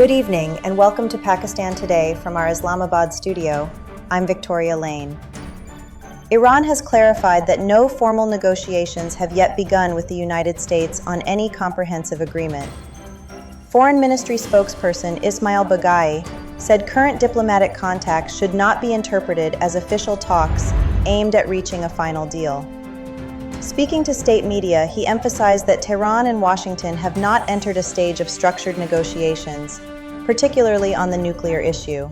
Good evening and welcome to Pakistan Today from our Islamabad studio. I'm Victoria Lane. Iran has clarified that no formal negotiations have yet begun with the United States on any comprehensive agreement. Foreign Ministry spokesperson Ismail Baghai said current diplomatic contacts should not be interpreted as official talks aimed at reaching a final deal. Speaking to state media, he emphasized that Tehran and Washington have not entered a stage of structured negotiations, particularly on the nuclear issue.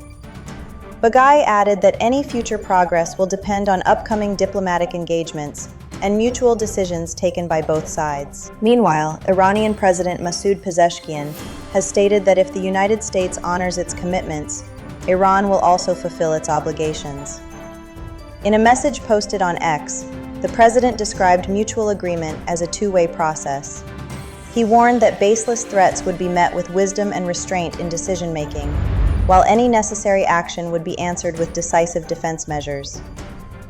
Baghai added that any future progress will depend on upcoming diplomatic engagements and mutual decisions taken by both sides. Meanwhile, Iranian President Masoud Pezeshkian has stated that if the United States honors its commitments, Iran will also fulfill its obligations. In a message posted on X, the president described mutual agreement as a two-way process. He warned that baseless threats would be met with wisdom and restraint in decision-making, while any necessary action would be answered with decisive defense measures.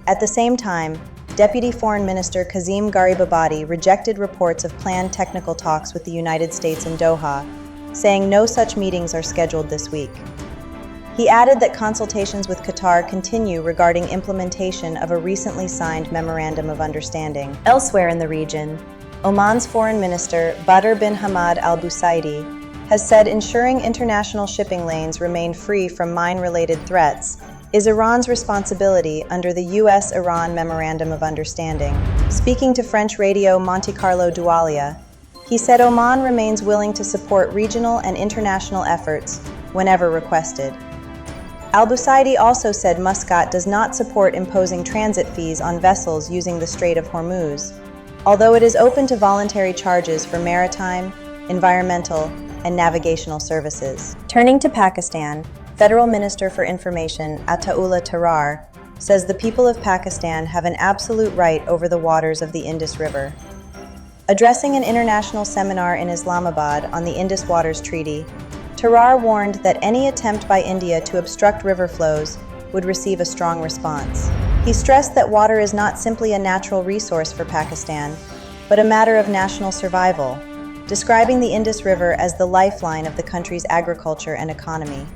At the same time, Deputy Foreign Minister Kazim Garibabadi rejected reports of planned technical talks with the United States in Doha, saying no such meetings are scheduled this week. He added that consultations with Qatar continue regarding implementation of a recently signed Memorandum of Understanding. Elsewhere in the region, Oman's Foreign Minister Badr bin Hamad Al Busaidi has said ensuring international shipping lanes remain free from mine-related threats is Iran's responsibility under the U.S.-Iran Memorandum of Understanding. Speaking to French radio Monte Carlo Doualia, he said Oman remains willing to support regional and international efforts whenever requested. Al-Busaidi also said Muscat does not support imposing transit fees on vessels using the Strait of Hormuz, although it is open to voluntary charges for maritime, environmental, and navigational services. Turning to Pakistan, Federal Minister for Information Ataullah Tarar says the people of Pakistan have an absolute right over the waters of the Indus River. Addressing an international seminar in Islamabad on the Indus Waters Treaty, Tarar warned that any attempt by India to obstruct river flows would receive a strong response. He stressed that water is not simply a natural resource for Pakistan, but a matter of national survival, describing the Indus River as the lifeline of the country's agriculture and economy.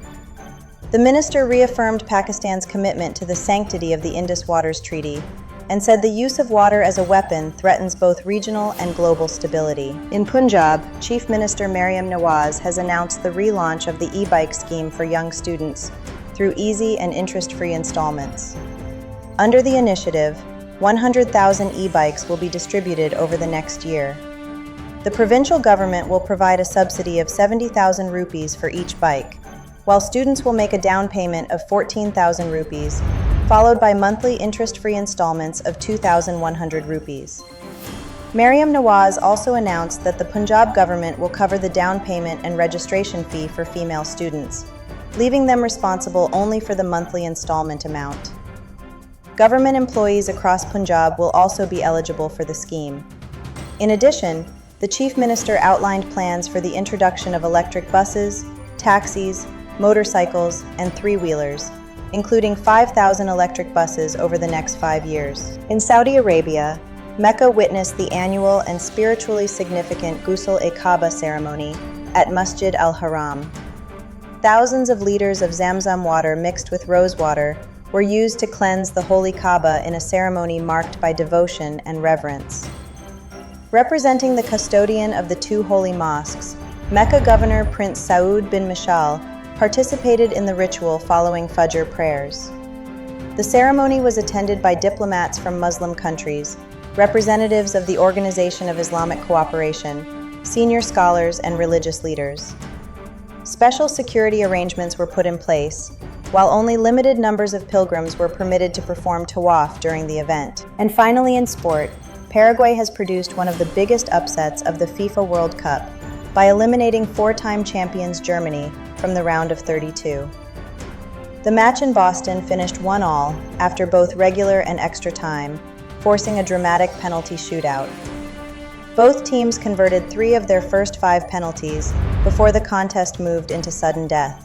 The minister reaffirmed Pakistan's commitment to the sanctity of the Indus Waters Treaty and said the use of water as a weapon threatens both regional and global stability. In Punjab, Chief Minister Maryam Nawaz has announced the relaunch of the e-bike scheme for young students through easy and interest-free installments. Under the initiative, 100,000 e-bikes will be distributed over the next year. The provincial government will provide a subsidy of 70,000 rupees for each bike, while students will make a down payment of 14,000 rupees, followed by monthly interest-free installments of 2,100 rupees. Maryam Nawaz also announced that the Punjab government will cover the down payment and registration fee for female students, leaving them responsible only for the monthly installment amount. Government employees across Punjab will also be eligible for the scheme. In addition, the Chief Minister outlined plans for the introduction of electric buses, taxis, motorcycles, and three-wheelers, including 5,000 electric buses over the next 5 years. In Saudi Arabia, Mecca witnessed the annual and spiritually significant Ghusl-e-Kaaba ceremony at Masjid al-Haram. Thousands of liters of Zamzam water mixed with rose water were used to cleanse the holy Kaaba in a ceremony marked by devotion and reverence. Representing the custodian of the two holy mosques, Mecca Governor Prince Saud bin Mishal participated in the ritual following Fajr prayers. The ceremony was attended by diplomats from Muslim countries, representatives of the Organization of Islamic Cooperation, senior scholars, and religious leaders. Special security arrangements were put in place, while only limited numbers of pilgrims were permitted to perform tawaf during the event. And finally, in sport, Paraguay has produced one of the biggest upsets of the FIFA World Cup by eliminating four-time champions Germany from the round of 32. The match in Boston finished 1-1 after both regular and extra time, forcing a dramatic penalty shootout. Both teams converted 3 of their first 5 penalties before the contest moved into sudden death.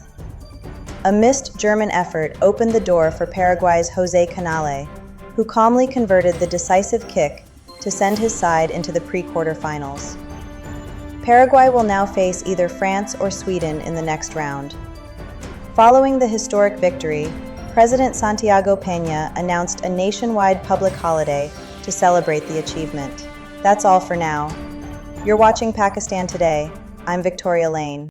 A missed German effort opened the door for Paraguay's Jose Canale, who calmly converted the decisive kick to send his side into the pre-quarterfinals. Paraguay will now face either France or Sweden in the next round. Following the historic victory, President Santiago Peña announced a nationwide public holiday to celebrate the achievement. That's all for now. You're watching Pakistan Today. I'm Victoria Lane.